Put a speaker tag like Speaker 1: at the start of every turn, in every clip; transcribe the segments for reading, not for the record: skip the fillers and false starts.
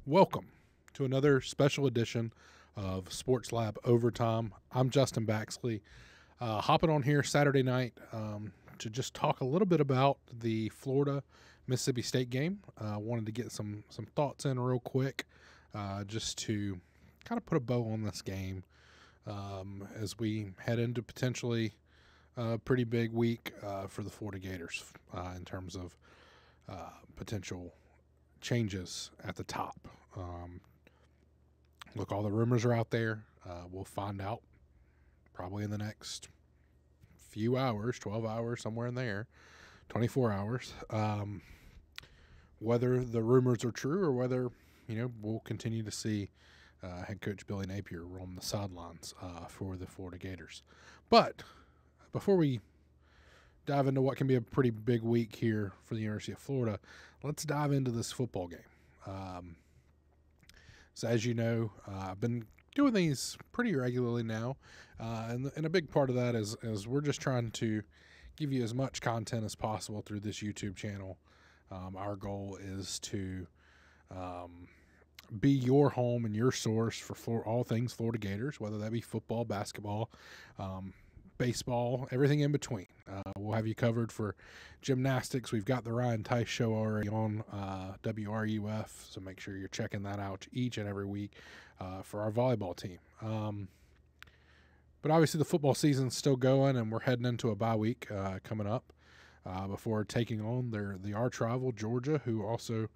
Speaker 1: Welcome to another special edition of Sports Lab Overtime. I'm Justin Baxley, hopping on here Saturday night to just talk a little bit about the Florida Mississippi State game. Wanted to get some thoughts in real quick, just to kind of put a bow on this game as we head into potentially a pretty big week for the Florida Gators in terms of potential changes at the top. Look, all the rumors are out there. We'll find out probably in the next few hours, 12 hours, somewhere in there, 24 hours, whether the rumors are true or whether, we'll continue to see head coach Billy Napier roam the sidelines for the Florida Gators. But before we dive into what can be a pretty big week here for the University of Florida, let's dive into this football game. So as you know, I've been doing these pretty regularly now, and a big part of that is we're just trying to give you as much content as possible through this YouTube channel. Our goal is to be your home and your source for all things Florida Gators, whether that be football, basketball, baseball, everything in between. We'll have you covered for gymnastics. We've got the Ryan Tice show already on WRUF, so make sure you're checking that out each and every week for our volleyball team. But obviously the football season's still going, and we're heading into a bye week coming up before taking on the arch rival Georgia, who also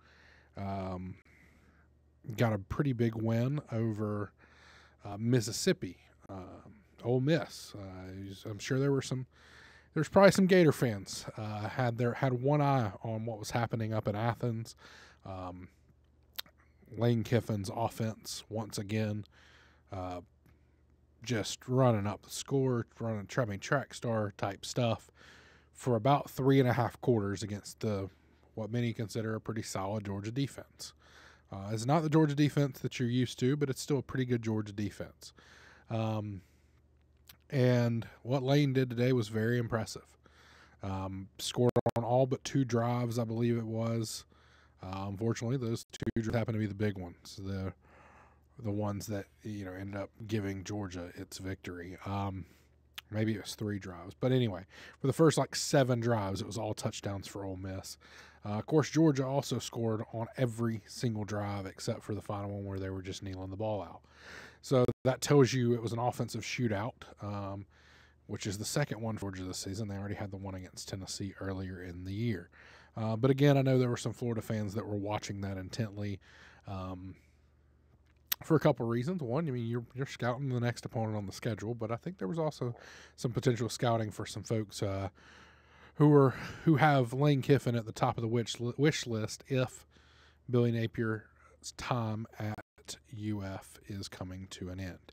Speaker 1: got a pretty big win over Mississippi. Ole Miss. I'm sure there's probably some Gator fans had one eye on what was happening up in Athens. Lane Kiffin's offense once again, just running up the score, track star type stuff for about 3.5 quarters against what many consider a pretty solid Georgia defense. It's not the Georgia defense that you're used to, but it's still a pretty good Georgia defense. And what Lane did today was very impressive. Scored on all but 2 drives, I believe it was. Unfortunately, those 2 drives happen to be the big ones, the ones that ended up giving Georgia its victory. Maybe it was 3 drives, but anyway, for the first 7 drives, it was all touchdowns for Ole Miss. Of course, Georgia also scored on every single drive except for the final one where they were just kneeling the ball out. So that tells you it was an offensive shootout, which is the second one for Georgia this season. They already had the one against Tennessee earlier in the year. But again, I know there were some Florida fans that were watching that intently for a couple of reasons. One, you're scouting the next opponent on the schedule, but I think there was also some potential scouting for some folks who have Lane Kiffin at the top of the wish list if Billy Napier's time at UF is coming to an end.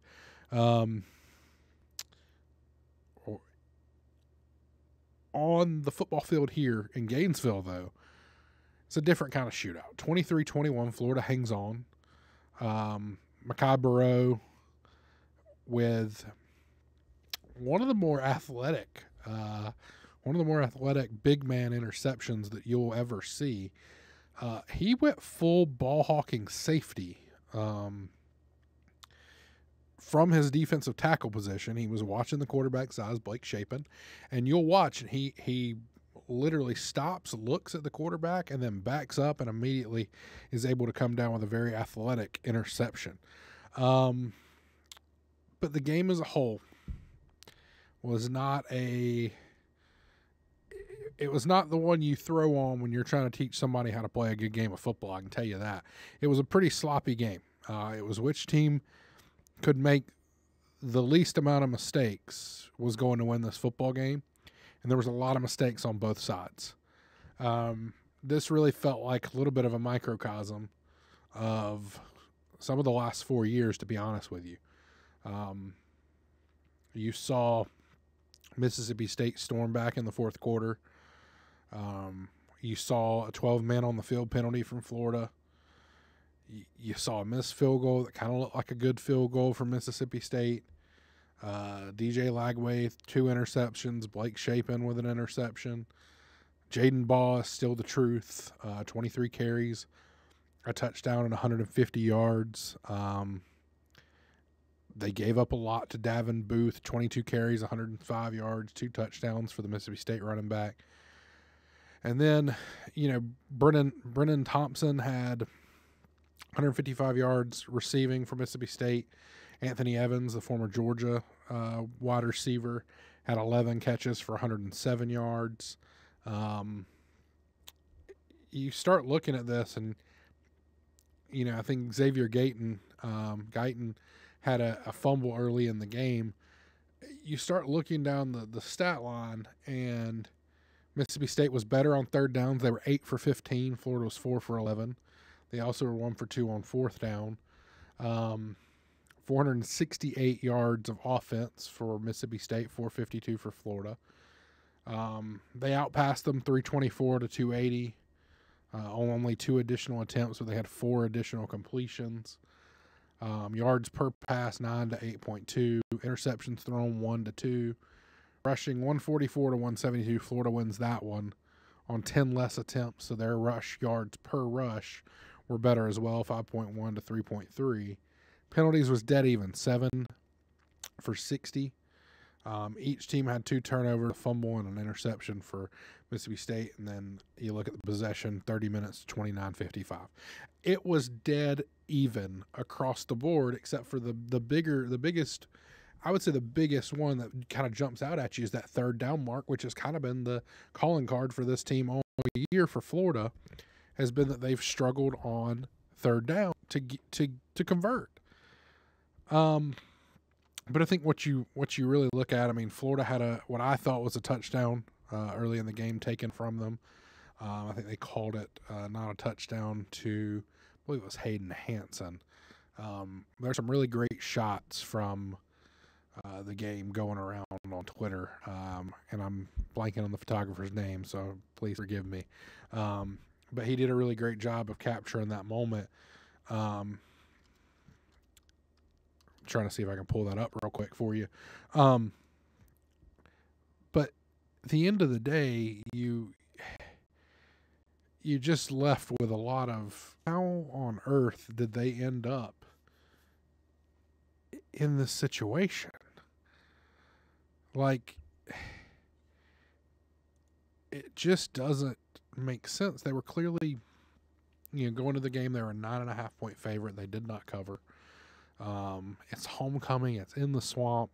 Speaker 1: On the football field here in Gainesville, though, it's a different kind of shootout. 23-21, Florida hangs on. Mekhi Burrow with one of the more athletic big man interceptions that you'll ever see. He went full ball hawking safety from his defensive tackle position. He was watching the quarterback's eyes, Blake Shapen, and you'll watch, and he literally stops, looks at the quarterback, and then backs up and immediately is able to come down with a very athletic interception. But the game as a whole was not the one you throw on when you're trying to teach somebody how to play a good game of football, I can tell you that. It was a pretty sloppy game. It was which team could make the least amount of mistakes was going to win this football game, and there was a lot of mistakes on both sides. This really felt like a little bit of a microcosm of some of the last 4 years, to be honest with you. You saw Mississippi State storm back in the fourth quarter. You saw a 12-man on the field penalty from Florida. You saw a missed field goal that kind of looked like a good field goal from Mississippi State. DJ Lagway, 2 interceptions. Blake Shapen with an interception. Jaden Baugh is still the truth. 23 carries, a touchdown and 150 yards. They gave up a lot to Davin Booth, 22 carries, 105 yards, 2 touchdowns for the Mississippi State running back. And then, Brennan Thompson had 155 yards receiving for Mississippi State. Anthony Evans, the former Georgia wide receiver, had 11 catches for 107 yards. You start looking at this, and I think Xavier Guyton had a fumble early in the game. You start looking down the stat line, and Mississippi State was better on third downs. They were 8 for 15. Florida was 4 for 11. They also were 1 for 2 on fourth down. 468 yards of offense for Mississippi State, 452 for Florida. They outpassed them 324 to 280 on only 2 additional attempts, but they had 4 additional completions. Yards per pass 9 to 8.2. Interceptions thrown 1 to 2. Rushing 144 to 172. Florida wins that one on 10 less attempts, so their rush yards per rush were better as well, 5.1 to 3.3. Penalties was dead even, 7 for 60. Each team had 2 turnovers, a fumble, and an interception for Mississippi State. And then you look at the possession, 30 minutes to 29:55. It was dead even across the board, except for the biggest, I would say the biggest one that kind of jumps out at you is that third down mark, which has kind of been the calling card for this team all year for Florida, has been that they've struggled on third down to convert. But I think what you really look at, Florida had what I thought was a touchdown early in the game taken from them. I think they called it not a touchdown to, I believe it was Hayden Hansen. There's some really great shots from the game going around on Twitter, and I'm blanking on the photographer's name, so please forgive me. But he did a really great job of capturing that moment. Trying to see if I can pull that up real quick for you. But at the end of the day, you just left with a lot of, how on earth did they end up in this situation? Like, it just doesn't make sense. They were clearly, going to the game, they were a 9.5-point favorite. They did not cover. It's homecoming. It's in the swamp.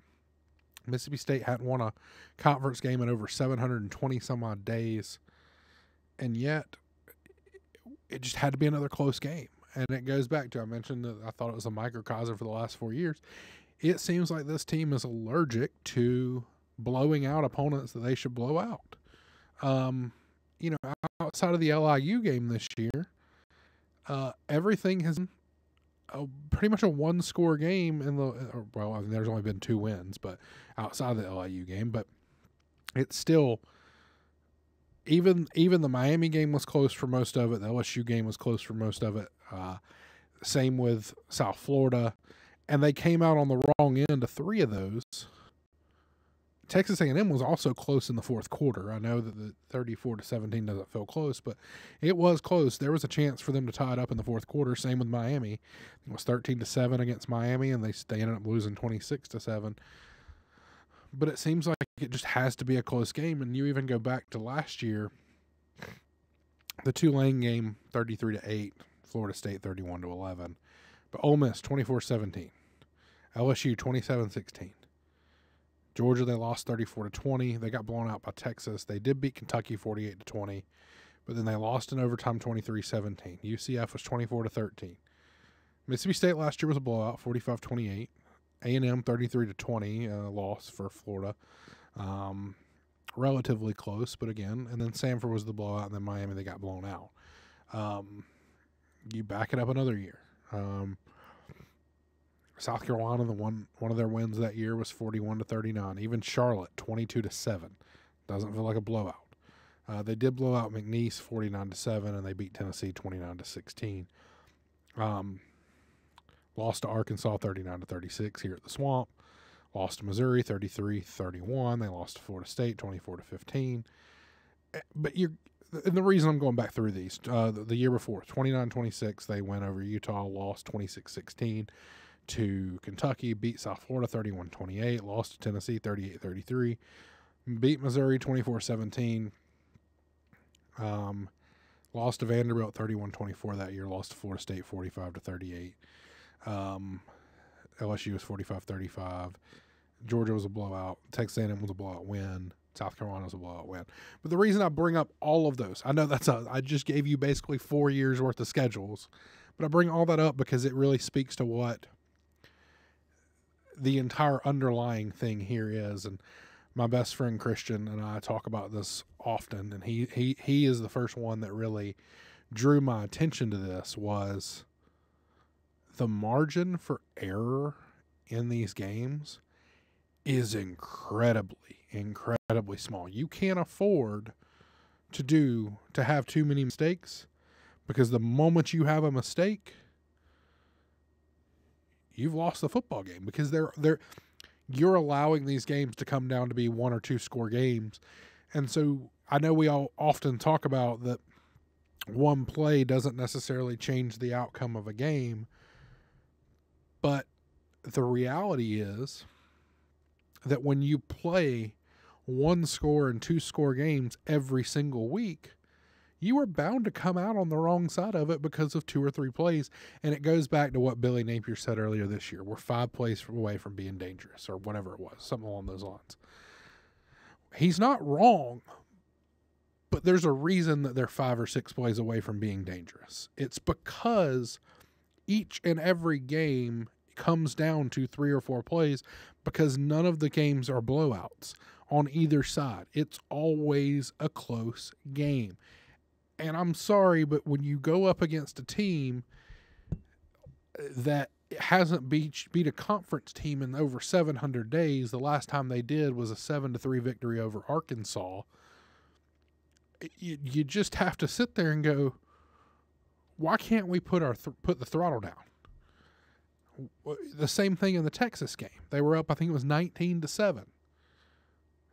Speaker 1: Mississippi State hadn't won a conference game in over 720 some odd days. And yet it just had to be another close game. And it goes back to, I mentioned that I thought it was a microcosm for the last 4 years. It seems like this team is allergic to blowing out opponents that they should blow out. Outside of the LIU game this year, everything has been pretty much a one-score game there's only been 2 wins, but outside of the LIU game. But it's still, even the Miami game was close for most of it. The LSU game was close for most of it. Same with South Florida, and they came out on the wrong end of 3 of those. Texas A&M was also close in the fourth quarter. I know that the 34-17 doesn't feel close, but it was close. There was a chance for them to tie it up in the fourth quarter. Same with Miami. It was 13-7 against Miami, and they ended up losing 26-7. But it seems like it just has to be a close game. And you even go back to last year, the Tulane game, 33-8, Florida State 31-11, but Ole Miss 24-17, LSU 27-16. Georgia, they lost 34-20. They got blown out by Texas. They did beat Kentucky 48-20, but then they lost in overtime 23-17. UCF was 24-13. Mississippi State last year was a blowout, 45-28. A&M 33-20, loss for Florida. Relatively close, but again, and then Samford was the blowout, and then Miami, they got blown out. You back it up another year. South Carolina, one of their wins that year was 41-39. Even Charlotte, 22-7. Doesn't feel like a blowout. They did blow out McNeese 49-7, and they beat Tennessee 29-16. Lost to Arkansas 39-36 here at the Swamp. Lost to Missouri 33-31. They lost to Florida State 24-15. But and the reason I'm going back through these, the year before, 29-26, they went over Utah, lost 26-16 to Kentucky, beat South Florida 31-28, lost to Tennessee 38-33, beat Missouri 24-17, lost to Vanderbilt 31-24 that year, lost to Florida State 45-38. LSU was 45-35. Georgia was a blowout. Texas A&M was a blowout win. South Carolina was a blowout win. But the reason I bring up all of those, I know I just gave you basically 4 years worth of schedules, but I bring all that up because it really speaks to what the entire underlying thing here is. And my best friend Christian and I talk about this often, and he is the first one that really drew my attention to this, was the margin for error in these games is incredibly small. You can't afford to have too many mistakes, because the moment you have a mistake, you've lost the football game, because you're allowing these games to come down to be 1 or 2 score games. And so I know we all often talk about that one play doesn't necessarily change the outcome of a game, but the reality is that when you play 1 score and 2 score games every single week, you are bound to come out on the wrong side of it because of 2 or 3 plays. And it goes back to what Billy Napier said earlier this year. We're 5 plays away from being dangerous, or whatever it was, something along those lines. He's not wrong, but there's a reason that they're 5 or 6 plays away from being dangerous. It's because each and every game comes down to 3 or 4 plays, because none of the games are blowouts on either side. It's always a close game. And I'm sorry, but when you go up against a team that hasn't beat a conference team in over 700 days, the last time they did was a 7-3 victory over Arkansas, you just have to sit there and go, why can't we put the throttle down? The same thing in the Texas game. They were up, I think it was 19-7.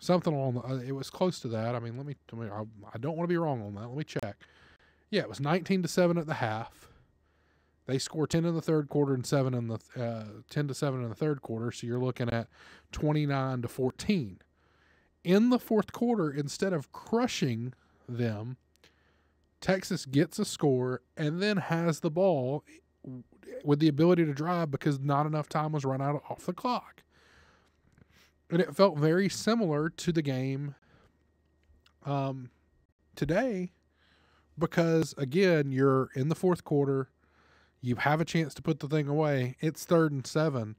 Speaker 1: Something along it was close to that. I mean, I don't want to be wrong on that. Let me check. Yeah, it was 19-7 at the half. They scored 10 in the third quarter and 10-7 in the third quarter. So you're looking at 29-14. In the fourth quarter, instead of crushing them, Texas gets a score and then has the ball with the ability to drive, because not enough time was run out off the clock. And it felt very similar to the game today, because, again, you're in the fourth quarter. You have a chance to put the thing away. It's 3rd and 7.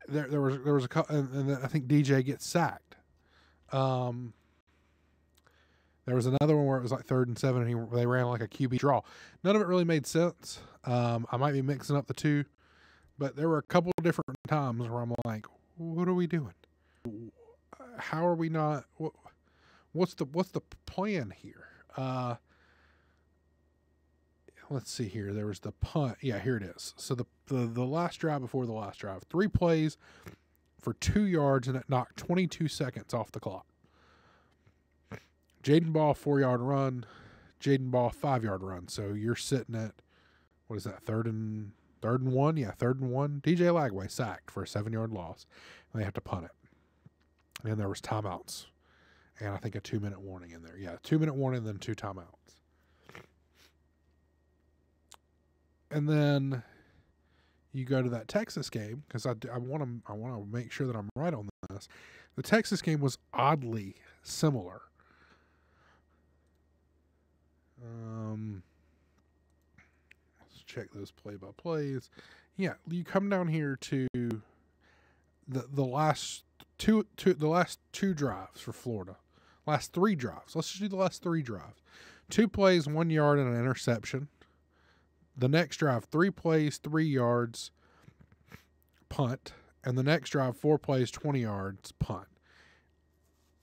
Speaker 1: There was a couple, and then I think DJ gets sacked. There was another one where it was like 3rd and 7, and they ran like a QB draw. None of it really made sense. I might be mixing up the two, but there were a couple of different times where I'm like, what are we doing? How are we not? What's the plan here? Let's see here. There was the punt. Yeah, here it is. So the last drive before the last drive, 3 plays for 2 yards, and it knocked 22 seconds off the clock. Jaden Ball 4-yard run, Jaden Ball 5-yard run. So you're sitting at, what is that, 3rd and 1? Yeah, 3rd and 1. DJ Lagway sacked for a 7-yard loss, and they have to punt it. And there was timeouts, and I think a 2-minute warning in there. Yeah, 2-minute warning, then 2 timeouts. And then you go to that Texas game, because I want to make sure that I'm right on this. The Texas game was oddly similar. Let's check those play-by-plays. Yeah, you come down here to the last two drives for Florida. Last 3 drives. Let's just do the last 3 drives. 2 plays, 1 yard, and an interception. The next drive, 3 plays, 3 yards, punt. And the next drive, 4 plays, 20 yards, punt.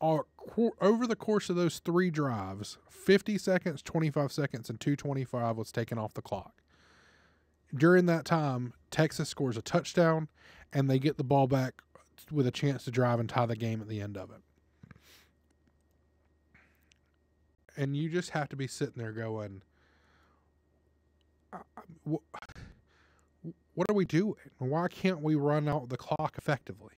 Speaker 1: Over the course of those 3 drives, 50 seconds, 25 seconds, and 2:25 was taken off the clock. During that time, Texas scores a touchdown, and they get the ball back with a chance to drive and tie the game at the end of it. And you just have to be sitting there going, what are we doing? Why can't we run out the clock effectively?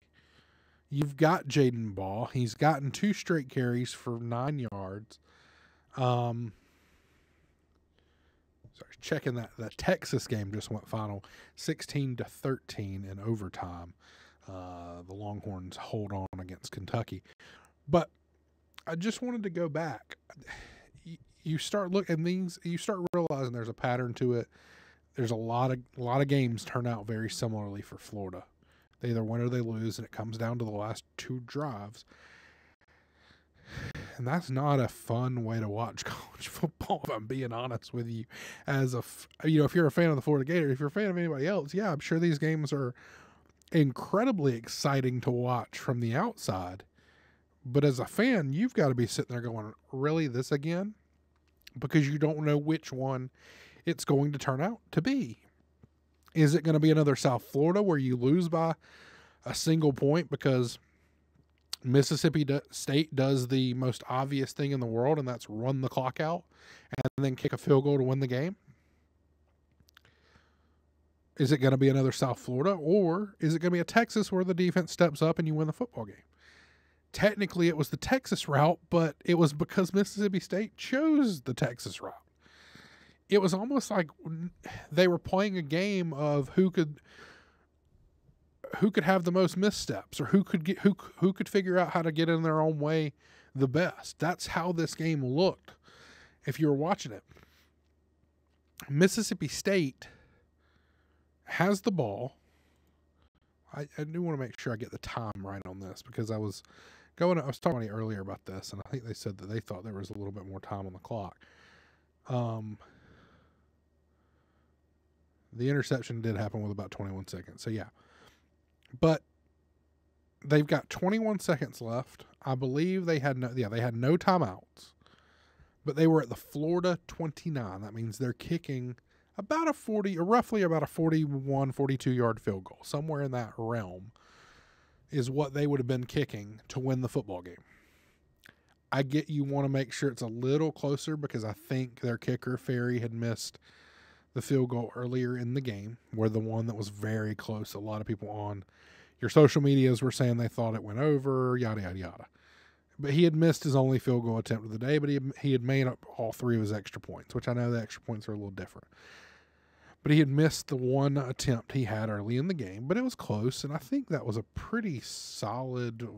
Speaker 1: You've got Jaden Ball. He's gotten 2 straight carries for 9 yards. Sorry, checking that. The Texas game just went final 16-13 in overtime. The Longhorns hold on against Kentucky. But I just wanted to go back. You start looking these. You start realizing there's a pattern to it. There's a lot of games turn out very similarly for Florida. They either win or they lose, and it comes down to the last 2 drives. And that's not a fun way to watch college football, if I'm being honest with you. If you're a fan of the Florida Gators, if you're a fan of anybody else, yeah, I'm sure these games are incredibly exciting to watch from the outside. But as a fan, you've got to be sitting there going, really, this again? Because you don't know which one it's going to turn out to be. Is it going to be another South Florida where you lose by a single point because Mississippi State does the most obvious thing in the world, and that's run the clock out and then kick a field goal to win the game? Is it going to be another South Florida, or is it going to be a Texas where the defense steps up and you win the football game? Technically, it was the Texas route, but it was because Mississippi State chose the Texas route. It was almost like they were playing a game of who could have the most missteps, or who could figure out how to get in their own way the best. That's how this game looked if you were watching it. Mississippi State has the ball. I do want to make sure I get the time right on this, because I was talking to you earlier about this, and I think they said that they thought there was a little bit more time on the clock. The interception did happen with about 21 seconds. So, yeah. But they've got 21 seconds left. I believe they had no timeouts. But they were at the Florida 29. That means they're kicking roughly about a 41, 42-yard field goal. Somewhere in that realm is what they would have been kicking to win the football game. I get you want to make sure it's a little closer, because I think their kicker, Ferry, had missed the field goal earlier in the game, where the one that was very close. A lot of people on your social medias were saying they thought it went over, yada, yada, yada. But he had missed his only field goal attempt of the day, but he had made up all 3 of his extra points, which I know the extra points are a little different. But he had missed the one attempt he had early in the game, but it was close, and I think that was a pretty solidly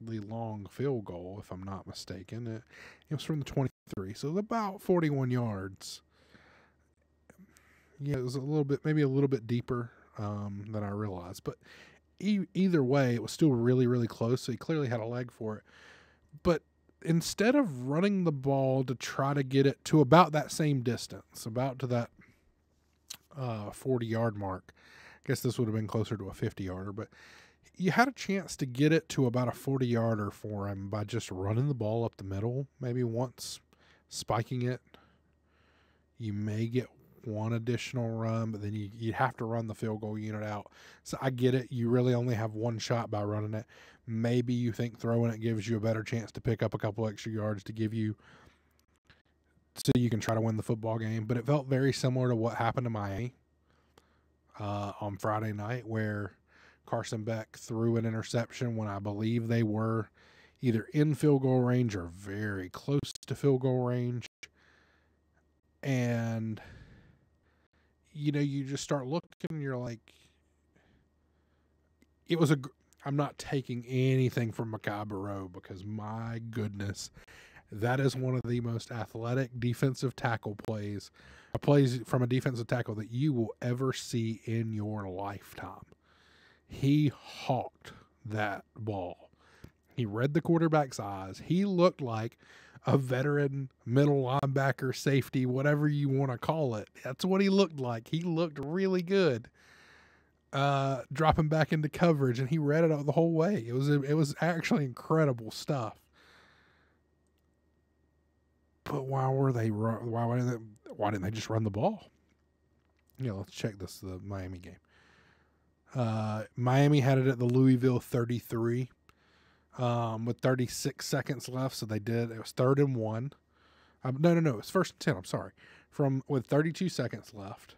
Speaker 1: long field goal, if I'm not mistaken. It was from the 23, so it was about 41 yards. Yeah, it was maybe a little bit deeper than I realized. But either way, it was still really, really close, so he clearly had a leg for it. But instead of running the ball to try to get it to about that same distance, about to that 40-yard mark, I guess this would have been closer to a 50-yarder, but you had a chance to get it to about a 40-yarder for him by just running the ball up the middle, maybe once spiking it. You may get one additional run, but then you'd have to run the field goal unit out. So I get it. You really only have one shot by running it. Maybe you think throwing it gives you a better chance to pick up a couple extra yards to give you, so you can try to win the football game. But it felt very similar to what happened to Miami on Friday night, where Carson Beck threw an interception when I believe they were either in field goal range or very close to field goal range. And you just start looking and you're like, I'm not taking anything from Mekhi Barrow, because my goodness, that is one of the most athletic defensive tackle plays from a defensive tackle that you will ever see in your lifetime. He hawked that ball. He read the quarterback's eyes. He looked like a veteran middle linebacker, safety, whatever you want to call it. That's what he looked like. He looked really good, dropping back into coverage, and he read it the whole way. It was actually incredible stuff. But why didn't they just run the ball? Let's check the Miami game. Miami had it at the Louisville 33. With 36 seconds left, so they did. It was 3rd and 1. No. It's 1st and 10. I'm sorry. With 32 seconds left.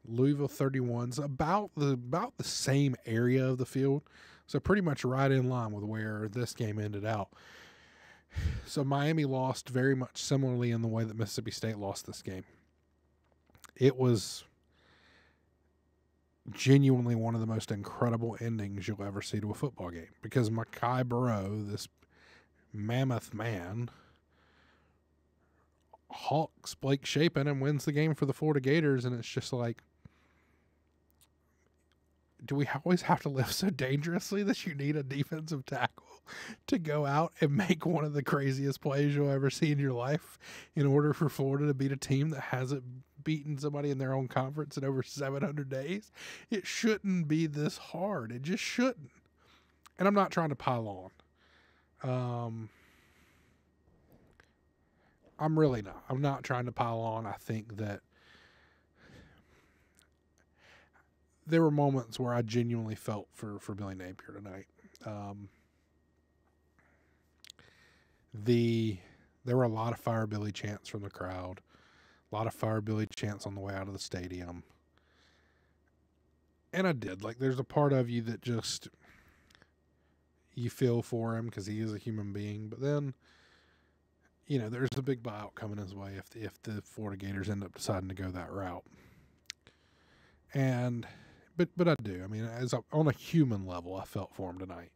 Speaker 1: Louisville 31's about the same area of the field, so pretty much right in line with where this game ended out. So Miami lost very much similarly in the way that Mississippi State lost this game. It was genuinely one of the most incredible endings you'll ever see to a football game, because Mekhi Burrow, this mammoth man, hawks Blake Shapen and wins the game for the Florida Gators, and it's just like, do we always have to live so dangerously that you need a defensive tackle to go out and make one of the craziest plays you'll ever see in your life in order for Florida to beat a team that hasn't beaten somebody in their own conference in over 700 days? It shouldn't be this hard. It just shouldn't. And I'm not trying to pile on. I'm really not. I'm not trying to pile on. I think that there were moments where I genuinely felt for Billy Napier tonight. There were a lot of Fire Billy chants from the crowd, a lot of Fire Billy chants on the way out of the stadium. And I did. Like, there's a part of you that just, you feel for him because he is a human being. But then, you know, there's a big buyout coming his way if the Florida Gators end up deciding to go that route. But I do. I mean, on a human level, I felt for him tonight.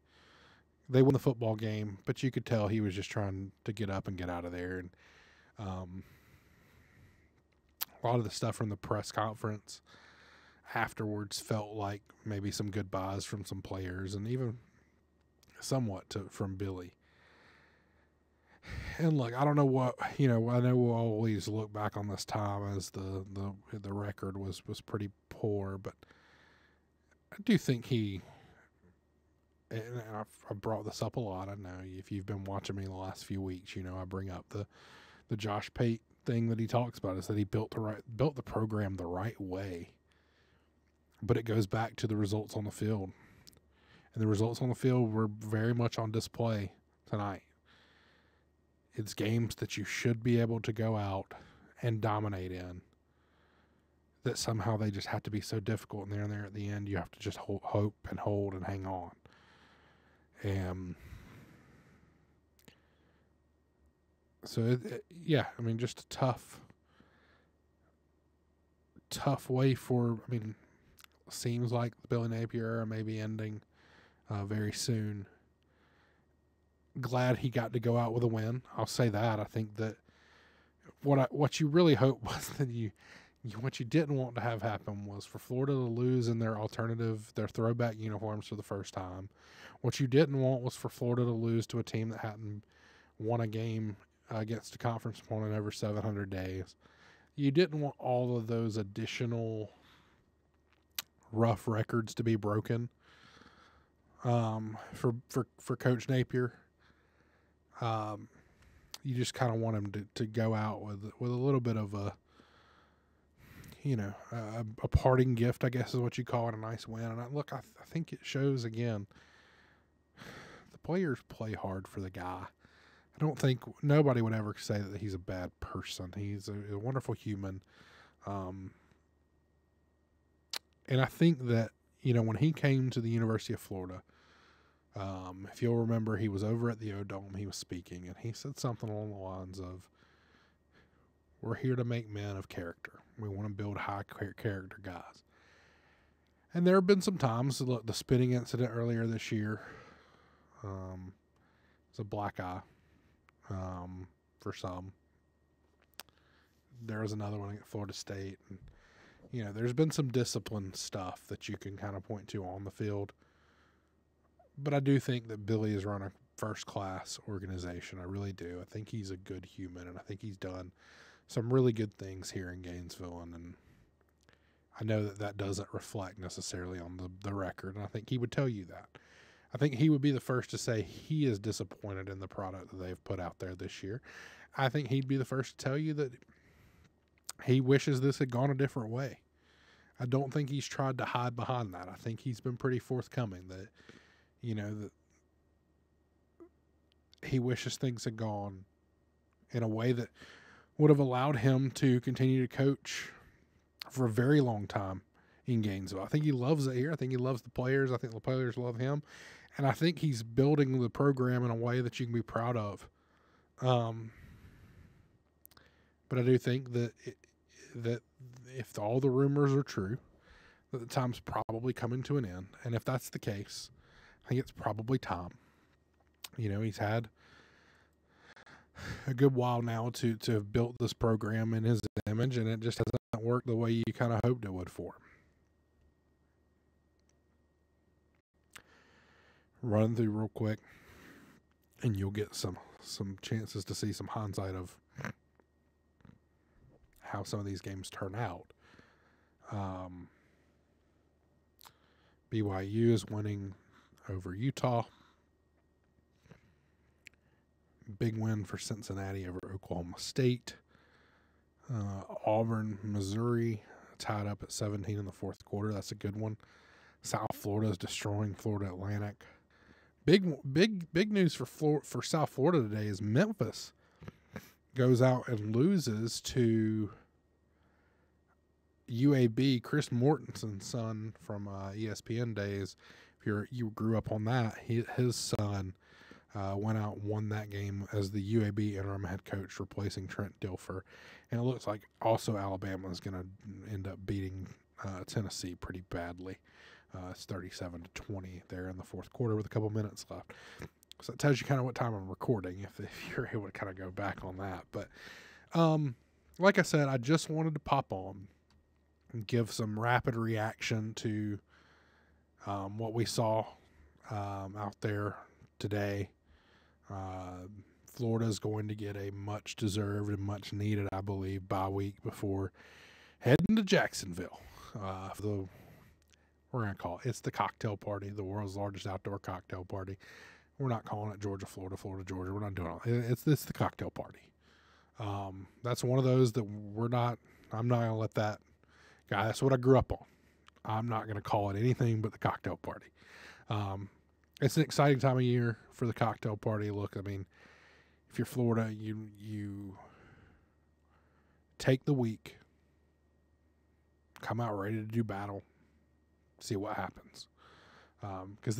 Speaker 1: They won the football game, but you could tell he was just trying to get up and get out of there. And a lot of the stuff from the press conference afterwards felt like maybe some goodbyes from some players, and even somewhat from Billy. And look, I don't know what, I know we'll always look back on this time as the record was pretty poor, but I do think he, and I've brought this up a lot. I know if you've been watching me the last few weeks, I bring up the Josh Pate thing that he talks about, is that he built the program the right way. But it goes back to the results on the field. And the results on the field were very much on display tonight. It's games that you should be able to go out and dominate in, that somehow they just have to be so difficult, and there at the end you have to just hope and hold and hang on. And so, just a tough way for, seems like the Billy Napier era may be ending very soon. Glad he got to go out with a win. I'll say that. I think that what you really hope was that what you didn't want to have happen was for Florida to lose in their throwback uniforms for the first time. What you didn't want was for Florida to lose to a team that hadn't won a game against a conference opponent over 700 days. You didn't want all of those additional rough records to be broken for Coach Napier. You just kind of want him to go out with a little bit of a parting gift, I guess is what you call it, a nice win. And I think it shows again. The players play hard for the guy. I don't think nobody would ever say that he's a bad person. He's a wonderful human. And I think that, when he came to the University of Florida, if you'll remember, he was over at the O-Dome, he was speaking, and he said something along the lines of, we're here to make men of character. We want to build high character guys. And there have been some times, look, the spitting incident earlier this year, it's a black eye for some. There was another one at Florida State. And, there's been some discipline stuff that you can kind of point to on the field. But I do think that Billy has run a first-class organization. I really do. I think he's a good human, and I think he's done some really good things here in Gainesville. And I know that doesn't reflect necessarily on the record, and I think he would tell you that. I think he would be the first to say he is disappointed in the product that they've put out there this year. I think he'd be the first to tell you that he wishes this had gone a different way. I don't think he's tried to hide behind that. I think he's been pretty forthcoming that, that he wishes things had gone in a way that would have allowed him to continue to coach for a very long time in Gainesville. I think he loves it here. I think he loves the players. I think the players love him. And I think he's building the program in a way that you can be proud of. But I do think that that if all the rumors are true, that the time's probably coming to an end. And if that's the case, I think it's probably time. He's had a good while now to have built this program in his image, and it just hasn't worked the way you kind of hoped it would for him. Run through real quick, and you'll get some chances to see some hindsight of how some of these games turn out. BYU is winning over Utah. Big win for Cincinnati over Oklahoma State. Auburn, Missouri tied up at 17 in the fourth quarter. That's a good one. South Florida is destroying Florida Atlantic. Big news for South Florida today is Memphis goes out and loses to UAB. Chris Mortensen's son from ESPN days. If you grew up on that, his son went out and won that game as the UAB interim head coach, replacing Trent Dilfer. And it looks like also Alabama is going to end up beating Tennessee pretty badly. It's 37-20 there in the fourth quarter with a couple minutes left. So it tells you kind of what time I'm recording if you're able to kind of go back on that. But like I said, I just wanted to pop on and give some rapid reaction to what we saw out there today. Florida is going to get a much deserved and much needed, I believe, bye week before heading to Jacksonville for we're going to call it's the cocktail party, the world's largest outdoor cocktail party. We're not calling it Georgia, Florida, Florida, Georgia. We're not doing it. It's the cocktail party. That's one of those that I'm not going to let that guy. That's what I grew up on. I'm not going to call it anything but the cocktail party. It's an exciting time of year for the cocktail party. Look, I mean, if you're Florida, you take the week, come out ready to do battle, see what happens. Because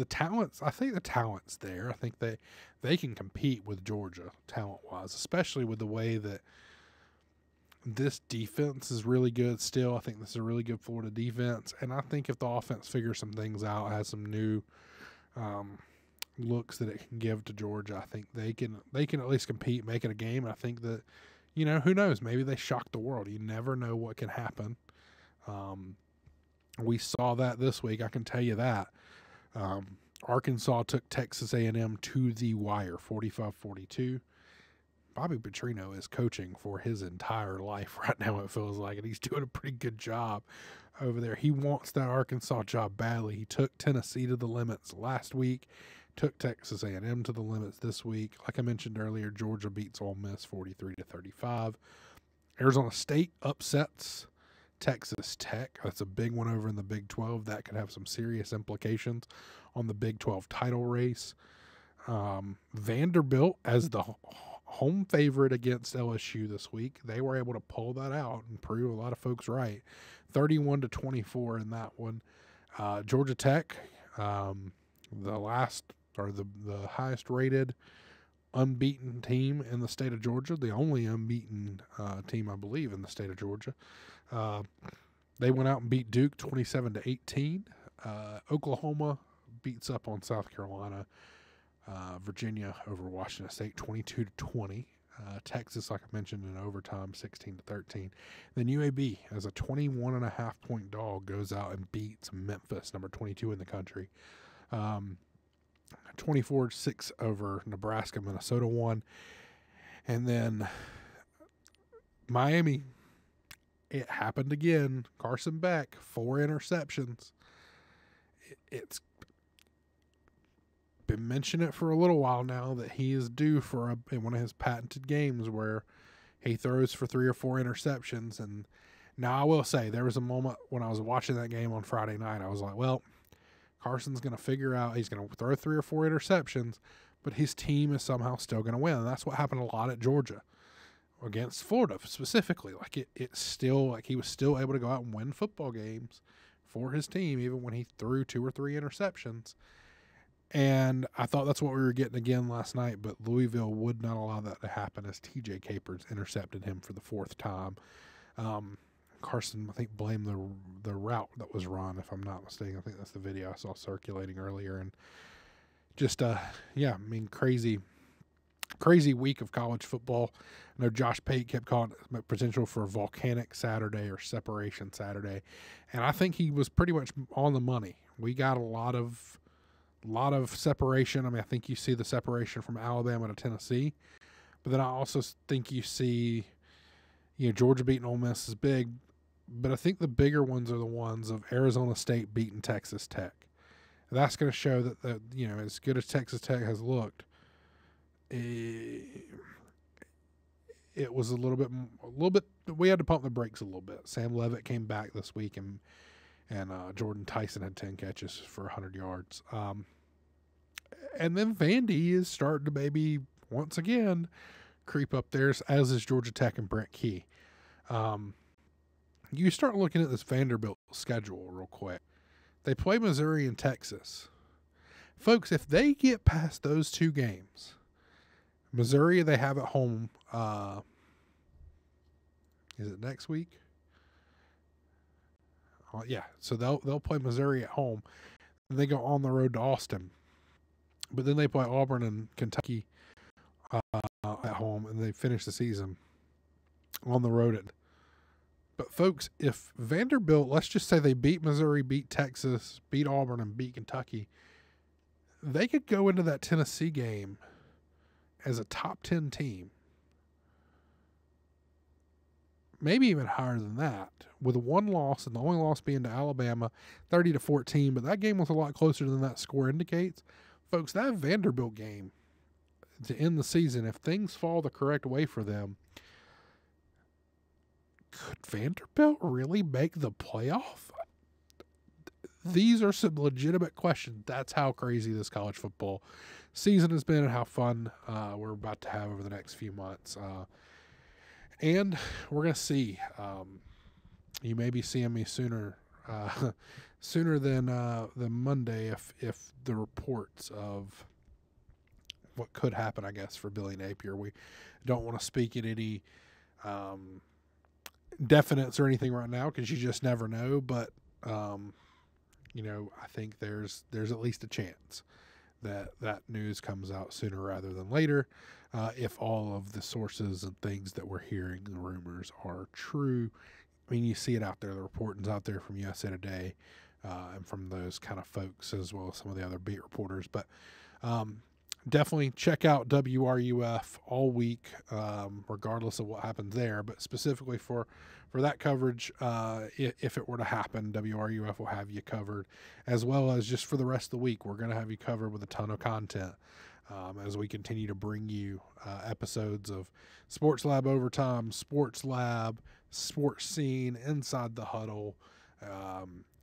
Speaker 1: I think the talent's there. I think they can compete with Georgia talent-wise, especially with the way that this defense is really good still. I think this is a really good Florida defense. And I think if the offense figures some things out, has some new looks that it can give to Georgia, I think they can at least compete, make it a game. And I think that, who knows? Maybe they shock the world. You never know what can happen. We saw that this week. I can tell you that. Arkansas took Texas A&M to the wire, 45-42. Bobby Petrino is coaching for his entire life right now, it feels like, and he's doing a pretty good job over there. He wants that Arkansas job badly. He took Tennessee to the limits last week, took Texas A&M to the limits this week. Like I mentioned earlier, Georgia beats Ole Miss 43-35. Arizona State upsets Texas Tech. That's a big one over in the Big 12. That could have some serious implications on the Big 12 title race. Vanderbilt as the home favorite against LSU this week. They were able to pull that out and prove a lot of folks right. 31-24 in that one. Georgia Tech, the highest rated unbeaten team in the state of Georgia, the only unbeaten team, I believe, in the state of Georgia. They went out and beat Duke 27-18. Oklahoma beats up on South Carolina. Virginia over Washington State 22-20. Texas, like I mentioned, in overtime 16-13. Then UAB, as a 21.5 point dog, goes out and beats Memphis, number 22 in the country. 24-6 over Nebraska. Minnesota won. And then Miami, it happened again. Carson Beck, 4 interceptions. It's been mentioning it for a little while now that he is due for one of his patented games where he throws for 3 or 4 interceptions. And now I will say there was a moment when I was watching that game on Friday night, I was like, well, Carson's going to figure out he's going to throw 3 or 4 interceptions, but his team is somehow still going to win. And that's what happened a lot at Georgia against Florida specifically. Like it's still like he was still able to go out and win football games for his team, even when he threw 2 or 3 interceptions. And I thought that's what we were getting again last night, but Louisville would not allow that to happen as TJ Capers intercepted him for the 4th time. Carson, I think, blamed the route that was run, if I'm not mistaken. I think that's the video I saw circulating earlier. And just, crazy week of college football. I know Josh Pate kept calling it potential for a volcanic Saturday or separation Saturday, and I think he was pretty much on the money. We got a lot of separation. I mean, I think you see the separation from Alabama to Tennessee, but then I also think you see, Georgia beating Ole Miss is big, but I think the bigger ones are the ones of Arizona State beating Texas Tech. That's going to show that as good as Texas Tech has looked, it was a little bit. We had to pump the brakes a little bit. Sam Leavitt came back this week, and Jordan Tyson had 10 catches for 100 yards. And then Vandy is starting to maybe once again creep up there, as is Georgia Tech and Brent Key. You start looking at this Vanderbilt schedule real quick. They play Missouri and Texas. Folks, if they get past those 2 games, Missouri they have at home. Is it next week? Yeah, so they'll play Missouri at home. And they go on the road to Austin, but then they play Auburn and Kentucky at home, and they finish the season on the road. But folks, if Vanderbilt, let's just say they beat Missouri, beat Texas, beat Auburn, and beat Kentucky, they could go into that Tennessee game as a top 10 team. Maybe even higher than that, with 1 loss, and the only loss being to Alabama, 30-14. But that game was a lot closer than that score indicates. Folks, that Vanderbilt game to end the season, if things fall the correct way for them, could Vanderbilt really make the playoff? These are some legitimate questions. That's how crazy this college football season has been and how fun we're about to have over the next few months. And we're going to see. You may be seeing me sooner than Monday if the reports of what could happen, I guess, for Billy Napier. We don't want to speak at any definites or anything right now because you just never know. But I think there's at least a chance that news comes out sooner rather than later, if all of the sources and things that we're hearing, the rumors, are true. I mean, you see it out there. The reporting's out there from USA Today and from those kind of folks, as well as some of the other beat reporters. But definitely check out WRUF all week, regardless of what happens there. But specifically for that coverage, if it were to happen, WRUF will have you covered, as well as just for the rest of the week. We're going to have you covered with a ton of content as we continue to bring you episodes of Sports Lab Overtime, Sports Lab, Sports Scene, Inside the Huddle.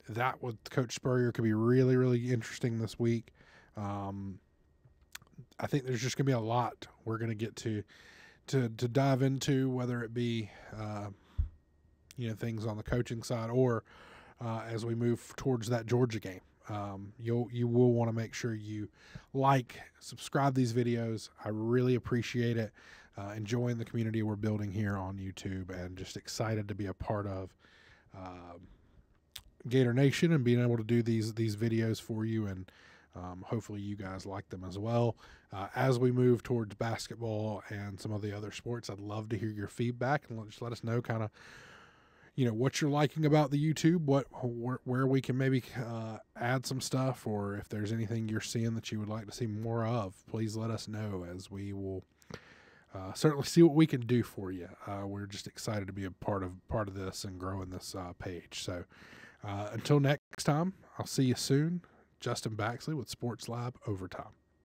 Speaker 1: That with Coach Spurrier could be really, really interesting this week. I think there's just going to be a lot we're going to get to dive into, whether it be things on the coaching side or as we move towards that Georgia game. You will want to make sure you subscribe these videos. I really appreciate it. Enjoying the community we're building here on YouTube, and just excited to be a part of Gator Nation and being able to do these videos for you, and hopefully you guys like them as well. As we move towards basketball and some of the other sports, I'd love to hear your feedback and just let us know kind of what you're liking about the YouTube, where we can maybe add some stuff, or if there's anything you're seeing that you would like to see more of, please let us know, as we will certainly see what we can do for you. We're just excited to be a part of this and growing this page. So until next time, I'll see you soon. Justin Baxley with Sports Lab Overtime.